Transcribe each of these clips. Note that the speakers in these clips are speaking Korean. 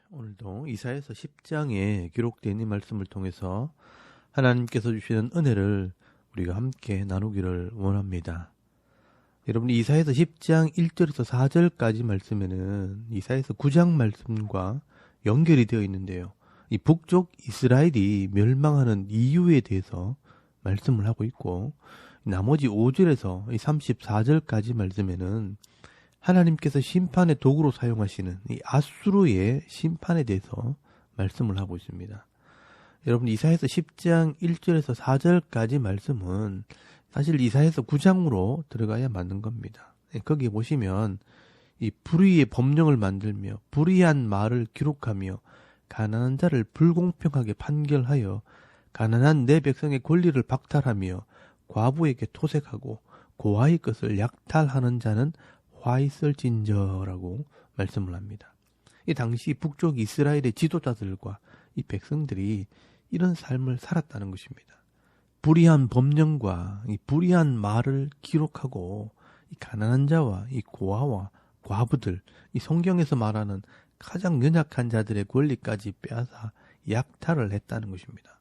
오늘도 이사야서 10장에 기록된 이 말씀을 통해서 하나님께서 주시는 은혜를 우리가 함께 나누기를 원합니다. 여러분, 이사야서 10장 1절에서 4절까지 말씀에는 이사야서 9장 말씀과 연결이 되어 있는데요. 이 북쪽 이스라엘이 멸망하는 이유에 대해서 말씀을 하고 있고, 나머지 5절에서 이 34절까지 말씀에는 하나님께서 심판의 도구로 사용하시는 이 아수르의 심판에 대해서 말씀을 하고 있습니다. 여러분, 이사야서 10장 1절에서 4절까지 말씀은 사실 이사야서 9장으로 들어가야 맞는 겁니다. 거기 보시면 이 불의의 법령을 만들며 불의한 말을 기록하며 가난한 자를 불공평하게 판결하여 가난한 내 백성의 권리를 박탈하며 과부에게 토색하고 고아의 것을 약탈하는 자는 화 있을진저라고 말씀을 합니다. 이 당시 북쪽 이스라엘의 지도자들과 이 백성들이 이런 삶을 살았다는 것입니다. 불의한 법령과 이 불의한 말을 기록하고 이 가난한 자와 이 고아와 과부들, 이 성경에서 말하는 가장 연약한 자들의 권리까지 빼앗아 약탈을 했다는 것입니다.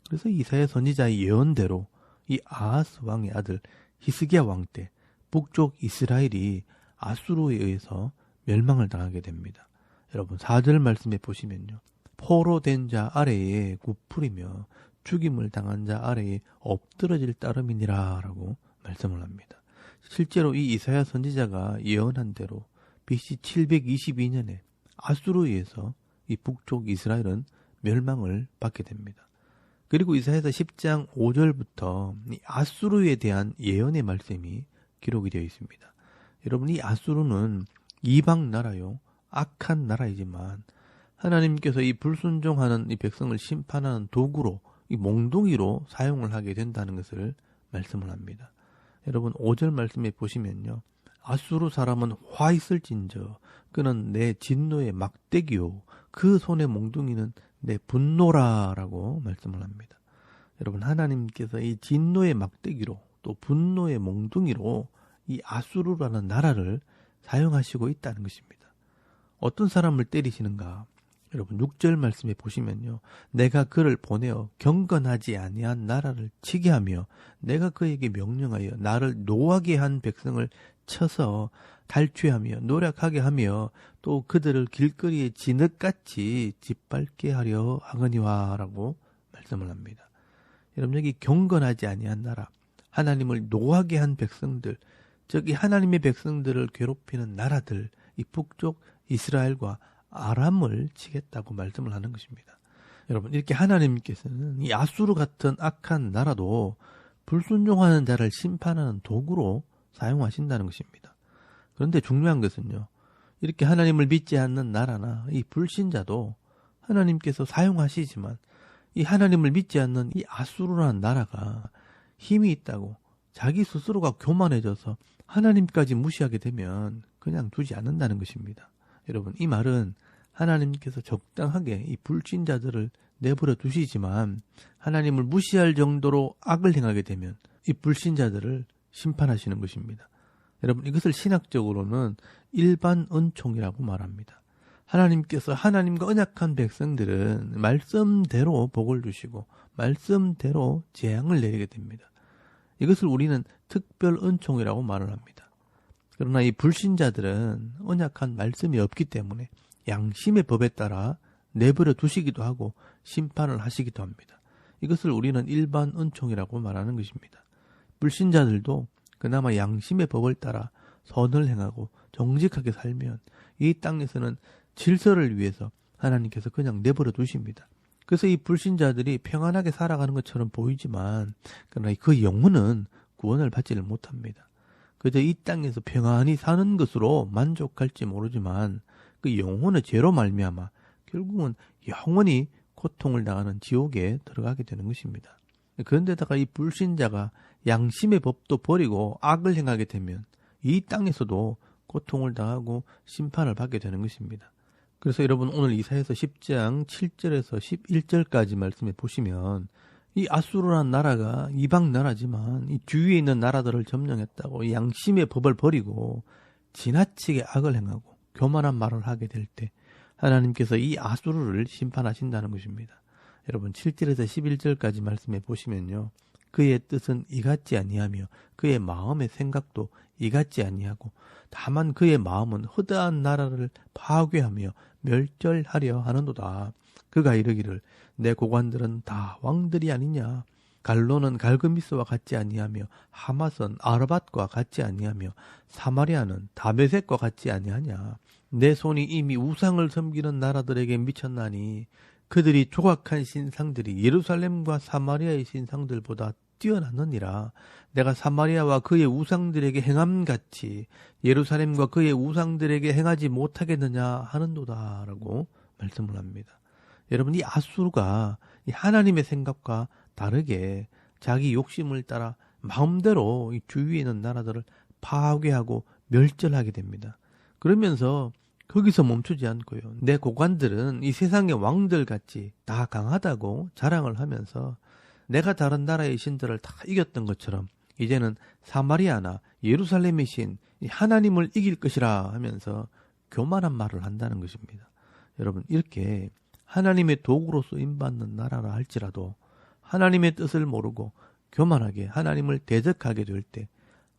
그래서 이사야 선지자의 예언대로 이 아하스 왕의 아들 히스기야 왕 때 북쪽 이스라엘이 아수르에 의해서 멸망을 당하게 됩니다. 여러분, 4절 말씀에 보시면요, 포로된 자 아래에 굽풀이며 죽임을 당한 자 아래에 엎드러질 따름이니라 라고 말씀을 합니다. 실제로 이 이사야 선지자가 예언한 대로 BC 722년에 아수르에서 이 북쪽 이스라엘은 멸망을 받게 됩니다. 그리고 이사야서 10장 5절부터 이 아수르에 대한 예언의 말씀이 기록이 되어 있습니다. 여러분, 이 아수르는 이방 나라요, 악한 나라이지만 하나님께서 이 불순종하는 이 백성을 심판하는 도구로, 이 몽둥이로 사용을 하게 된다는 것을 말씀을 합니다. 여러분, 5절 말씀에 보시면요, 아수르 사람은 화 있을진저 그는 내 진노의 막대기요 그 손의 몽둥이는 내 분노라라고 말씀을 합니다. 여러분, 하나님께서 이 진노의 막대기로 또 분노의 몽둥이로 이 아수르라는 나라를 사용하시고 있다는 것입니다. 어떤 사람을 때리시는가? 여러분, 6절 말씀에 보시면요, 내가 그를 보내어 경건하지 아니한 나라를 치게 하며 내가 그에게 명령하여 나를 노하게 한 백성을 쳐서 탈취하며 노력하게 하며 또 그들을 길거리에 진흙같이 짓밟게 하려 하거니와 라고 말씀을 합니다. 여러분, 여기 경건하지 아니한 나라, 하나님을 노하게 한 백성들, 즉 이 하나님의 백성들을 괴롭히는 나라들, 이 북쪽 이스라엘과 아람을 치겠다고 말씀을 하는 것입니다. 여러분, 이렇게 하나님께서는 이 아수르 같은 악한 나라도 불순종하는 자를 심판하는 도구로 사용하신다는 것입니다. 그런데 중요한 것은요, 이렇게 하나님을 믿지 않는 나라나 이 불신자도 하나님께서 사용하시지만 이 하나님을 믿지 않는 이 아수르라는 나라가 힘이 있다고 자기 스스로가 교만해져서 하나님까지 무시하게 되면 그냥 두지 않는다는 것입니다. 여러분, 이 말은 하나님께서 적당하게 이 불신자들을 내버려 두시지만 하나님을 무시할 정도로 악을 행하게 되면 이 불신자들을 심판하시는 것입니다. 여러분, 이것을 신학적으로는 일반 은총이라고 말합니다. 하나님께서 하나님과 언약한 백성들은 말씀대로 복을 주시고 말씀대로 재앙을 내리게 됩니다. 이것을 우리는 특별 은총이라고 말을 합니다. 그러나 이 불신자들은 언약한 말씀이 없기 때문에 양심의 법에 따라 내버려 두시기도 하고 심판을 하시기도 합니다. 이것을 우리는 일반 은총이라고 말하는 것입니다. 불신자들도 그나마 양심의 법을 따라 선을 행하고 정직하게 살면 이 땅에서는 질서를 위해서 하나님께서 그냥 내버려 두십니다. 그래서 이 불신자들이 평안하게 살아가는 것처럼 보이지만 그러나 그 영혼은 구원을 받지를 못합니다. 그저 이 땅에서 평안히 사는 것으로 만족할지 모르지만 그 영혼의 죄로 말미암아 결국은 영원히 고통을 당하는 지옥에 들어가게 되는 것입니다. 그런데다가 이 불신자가 양심의 법도 버리고 악을 행하게 되면 이 땅에서도 고통을 당하고 심판을 받게 되는 것입니다. 그래서 여러분, 오늘 이사야서 10장 7절에서 11절까지 말씀해 보시면 이 아수르라는 나라가 이방 나라지만 이 주위에 있는 나라들을 점령했다고 이 양심의 법을 버리고 지나치게 악을 행하고 교만한 말을 하게 될 때 하나님께서 이 아수르를 심판하신다는 것입니다. 여러분 7절에서 11절까지 말씀해 보시면요. 그의 뜻은 이같지 아니하며 그의 마음의 생각도 이같지 아니하고 다만 그의 마음은 허다한 나라를 파괴하며 멸절하려 하는도다. 그가 이르기를 내 고관들은 다 왕들이 아니냐. 갈로는 갈그미스와 같지 아니하며 하맛은 아르밧과 같지 아니하며 사마리아는 다메섹과 같지 아니하냐. 내 손이 이미 우상을 섬기는 나라들에게 미쳤나니 그들이 조각한 신상들이 예루살렘과 사마리아의 신상들보다 뛰어났느니라. 내가 사마리아와 그의 우상들에게 행함같이 예루살렘과 그의 우상들에게 행하지 못하겠느냐 하는도다 라고 말씀을 합니다. 여러분 이 아수르가 이 하나님의 생각과 다르게 자기 욕심을 따라 마음대로 이 주위에 있는 나라들을 파괴하고 멸절하게 됩니다. 그러면서 거기서 멈추지 않고요. 내 고관들은 이 세상의 왕들같이 다 강하다고 자랑을 하면서 내가 다른 나라의 신들을 다 이겼던 것처럼 이제는 사마리아나 예루살렘의 신 하나님을 이길 것이라 하면서 교만한 말을 한다는 것입니다. 여러분 이렇게 하나님의 도구로 쓰임받는 나라라 할지라도 하나님의 뜻을 모르고 교만하게 하나님을 대적하게 될 때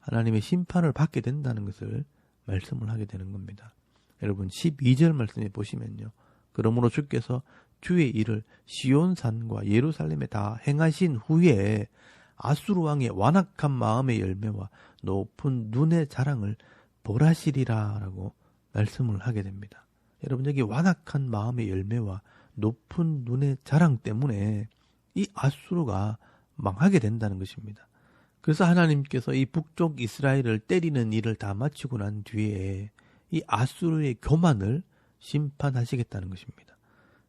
하나님의 심판을 받게 된다는 것을 말씀을 하게 되는 겁니다. 여러분 12절 말씀해 보시면요. 그러므로 주께서 주의 일을 시온산과 예루살렘에 다 행하신 후에 아수르 왕의 완악한 마음의 열매와 높은 눈의 자랑을 벌하시리라 라고 말씀을 하게 됩니다. 여러분 여기 완악한 마음의 열매와 높은 눈의 자랑 때문에 이 아수르가 망하게 된다는 것입니다. 그래서 하나님께서 이 북쪽 이스라엘을 때리는 일을 다 마치고 난 뒤에 이 아수르의 교만을 심판하시겠다는 것입니다.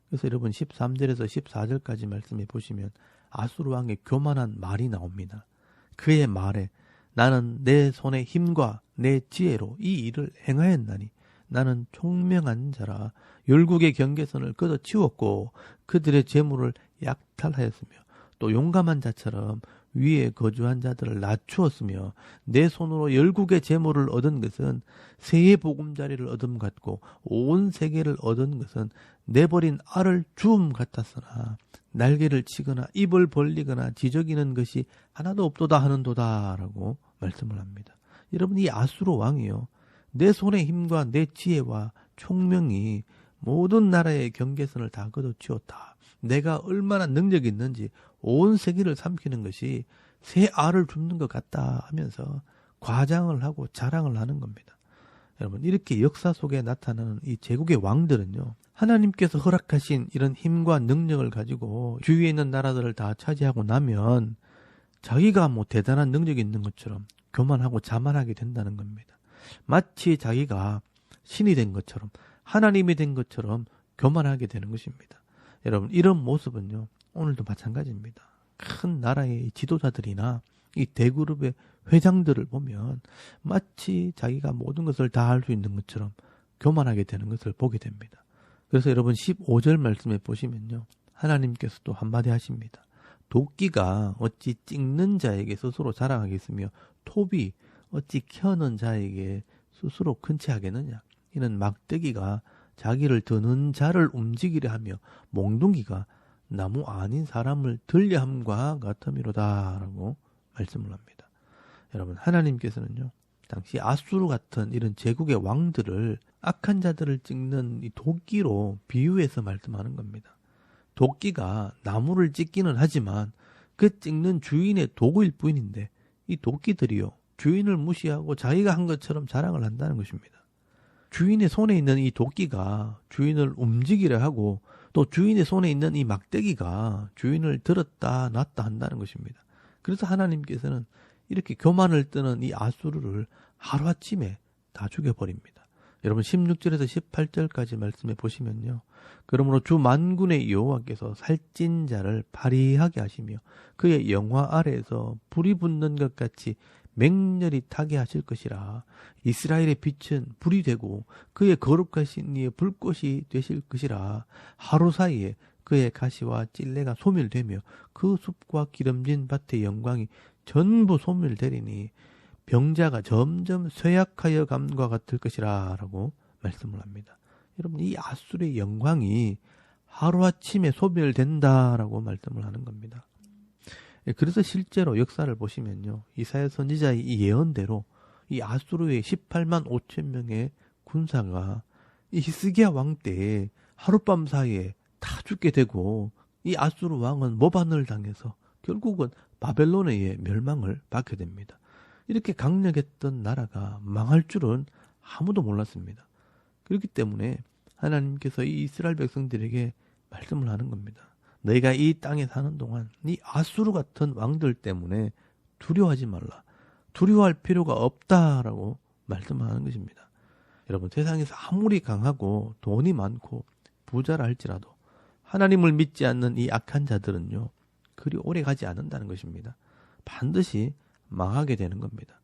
그래서 여러분 13절에서 14절까지 말씀해 보시면 아수르 왕의 교만한 말이 나옵니다. 그의 말에 나는 내 손의 힘과 내 지혜로 이 일을 행하였나니 나는 총명한 자라 열국의 경계선을 걷어치웠고 그들의 재물을 약탈하였으며 또 용감한 자처럼 위에 거주한 자들을 낮추었으며 내 손으로 열국의 재물을 얻은 것은 새의 보금자리를 얻음 같고 온 세계를 얻은 것은 내버린 알을 주움 같았으나 날개를 치거나 입을 벌리거나 지저귀는 것이 하나도 없도다 하는도다 라고 말씀을 합니다. 여러분 이 아수르 왕이요 내 손의 힘과 내 지혜와 총명이 모든 나라의 경계선을 다 걷어치웠다. 내가 얼마나 능력이 있는지 온 세계를 삼키는 것이 새 알을 줍는 것 같다 하면서 과장을 하고 자랑을 하는 겁니다. 여러분 이렇게 역사 속에 나타나는 이 제국의 왕들은요. 하나님께서 허락하신 이런 힘과 능력을 가지고 주위에 있는 나라들을 다 차지하고 나면 자기가 뭐 대단한 능력이 있는 것처럼 교만하고 자만하게 된다는 겁니다. 마치 자기가 신이 된 것처럼 하나님이 된 것처럼 교만하게 되는 것입니다. 여러분 이런 모습은요. 오늘도 마찬가지입니다. 큰 나라의 지도자들이나 이 대그룹의 회장들을 보면 마치 자기가 모든 것을 다 할 수 있는 것처럼 교만하게 되는 것을 보게 됩니다. 그래서 여러분 15절 말씀에 보시면요. 하나님께서 또 한마디 하십니다. 도끼가 어찌 찍는 자에게 스스로 자랑하겠으며 톱이 어찌 켜는 자에게 스스로 큰 채 하겠느냐. 이는 막대기가 자기를 드는 자를 움직이려 하며 몽둥이가 나무 아닌 사람을 들려함과 같음이로다 라고 말씀을 합니다. 여러분 하나님께서는요. 당시 아수르 같은 이런 제국의 왕들을 악한 자들을 찍는 이 도끼로 비유해서 말씀하는 겁니다. 도끼가 나무를 찍기는 하지만 그 찍는 주인의 도구일 뿐인데 이 도끼들이요. 주인을 무시하고 자기가 한 것처럼 자랑을 한다는 것입니다. 주인의 손에 있는 이 도끼가 주인을 움직이려 하고 또 주인의 손에 있는 이 막대기가 주인을 들었다 놨다 한다는 것입니다. 그래서 하나님께서는 이렇게 교만을 뜨는 이 아수르를 하루아침에 다 죽여버립니다. 여러분 16절에서 18절까지 말씀해 보시면요. 그러므로 주 만군의 여호와께서 살찐 자를 발휘하게 하시며 그의 영화 아래에서 불이 붙는 것 같이 맹렬히 타게 하실 것이라. 이스라엘의 빛은 불이 되고 그의 거룩하신 이의 불꽃이 되실 것이라. 하루 사이에 그의 가시와 찔레가 소멸되며 그 숲과 기름진 밭의 영광이 전부 소멸되리니 병자가 점점 쇠약하여 감과 같을 것이라 라고 말씀을 합니다. 여러분, 이 아수르의 영광이 하루아침에 소멸된다라고 말씀을 하는 겁니다. 그래서 실제로 역사를 보시면요, 이사야 선지자의 이 예언대로 이 아수르의 18만 5천 명의 군사가 이 히스기야 왕 때에 하룻밤 사이에 다 죽게 되고, 이 아수르 왕은 모반을 당해서 결국은 바벨론에 의해 멸망을 받게 됩니다. 이렇게 강력했던 나라가 망할 줄은 아무도 몰랐습니다. 그렇기 때문에 하나님께서 이 이스라엘 백성들에게 말씀을 하는 겁니다. 너희가 이 땅에 사는 동안 이 아수르 같은 왕들 때문에 두려워하지 말라. 두려워할 필요가 없다라고 말씀하는 것입니다. 여러분, 세상에서 아무리 강하고 돈이 많고 부자라 할지라도 하나님을 믿지 않는 이 악한 자들은요, 그리 오래 가지 않는다는 것입니다. 반드시 망하게 되는 겁니다.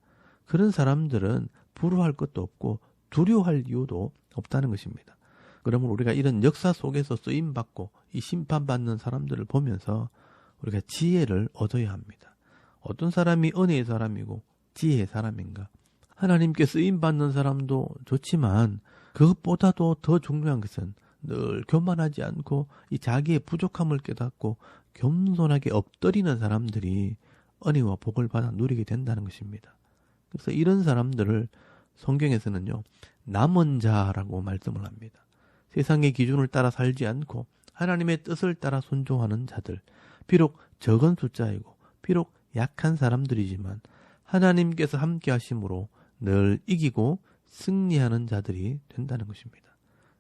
그런 사람들은 부러워할 것도 없고 두려워할 이유도 없다는 것입니다. 그러면 우리가 이런 역사 속에서 쓰임받고 이 심판받는 사람들을 보면서 우리가 지혜를 얻어야 합니다. 어떤 사람이 은혜의 사람이고 지혜의 사람인가? 하나님께 쓰임받는 사람도 좋지만 그것보다도 더 중요한 것은 늘 교만하지 않고 이 자기의 부족함을 깨닫고 겸손하게 엎드리는 사람들이 은혜와 복을 받아 누리게 된다는 것입니다. 그래서 이런 사람들을 성경에서는요, 남은 자라고 말씀을 합니다. 세상의 기준을 따라 살지 않고 하나님의 뜻을 따라 순종하는 자들, 비록 적은 숫자이고 비록 약한 사람들이지만 하나님께서 함께 하심으로 늘 이기고 승리하는 자들이 된다는 것입니다.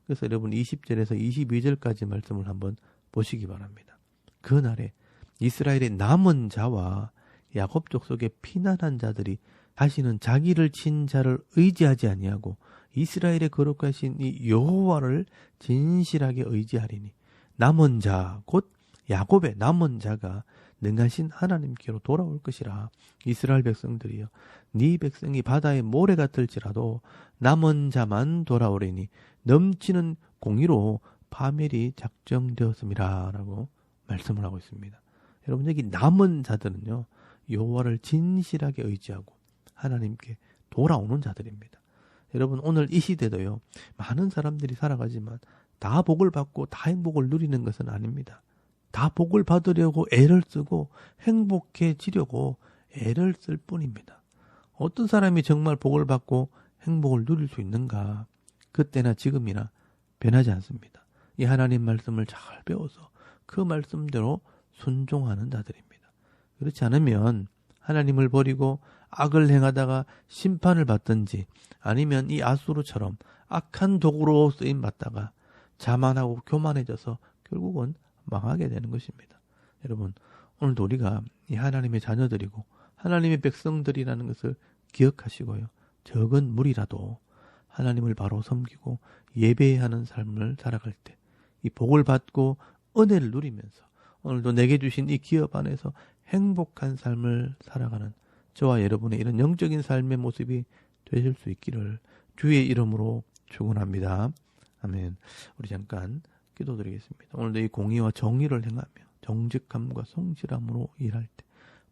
그래서 여러분 20절에서 22절까지 말씀을 한번 보시기 바랍니다. 그날에 이스라엘의 남은 자와 야곱 족속의 피난한 자들이 다시는 자기를 친 자를 의지하지 아니하고 이스라엘의 거룩하신 이 여호와를 진실하게 의지하리니 남은 자 곧 야곱의 남은 자가 능하신 하나님께로 돌아올 것이라. 이스라엘 백성들이여, 네 백성이 바다의 모래 같을지라도 남은 자만 돌아오리니 넘치는 공의로 파멸이 작정되었음이라 라고 말씀을 하고 있습니다. 여러분, 여기 남은 자들은요, 여호와를 진실하게 의지하고 하나님께 돌아오는 자들입니다. 여러분, 오늘 이 시대도요, 많은 사람들이 살아가지만 다 복을 받고 다 행복을 누리는 것은 아닙니다. 다 복을 받으려고 애를 쓰고 행복해지려고 애를 쓸 뿐입니다. 어떤 사람이 정말 복을 받고 행복을 누릴 수 있는가? 그때나 지금이나 변하지 않습니다. 이 하나님 말씀을 잘 배워서 그 말씀대로 순종하는 자들입니다. 그렇지 않으면 하나님을 버리고 악을 행하다가 심판을 받든지, 아니면 이 아수르처럼 악한 도구로 쓰임받다가 자만하고 교만해져서 결국은 망하게 되는 것입니다. 여러분, 오늘도 우리가 이 하나님의 자녀들이고 하나님의 백성들이라는 것을 기억하시고요, 적은 무리라도 하나님을 바로 섬기고 예배하는 삶을 살아갈 때 이 복을 받고 은혜를 누리면서 오늘도 내게 주신 이 기업 안에서 행복한 삶을 살아가는 저와 여러분의 이런 영적인 삶의 모습이 되실 수 있기를 주의 이름으로 축원합니다. 아멘. 우리 잠깐 기도드리겠습니다. 오늘도 이 공의와 정의를 행하며 정직함과 성실함으로 일할 때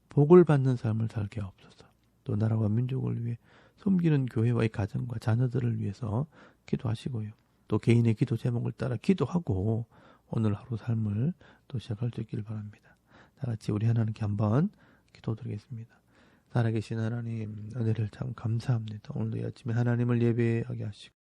복을 받는 삶을 살게 하옵소서. 또 나라와 민족을 위해 섬기는 교회와 이 가정과 자녀들을 위해서 기도하시고요. 또 개인의 기도 제목을 따라 기도하고 오늘 하루 삶을 또 시작할 수 있기를 바랍니다. 다 같이 우리 하나님께 한번 기도드리겠습니다. 살아계신 하나님, 은혜를 참 감사합니다. 오늘도 이 아침에 하나님을 예배하게 하시고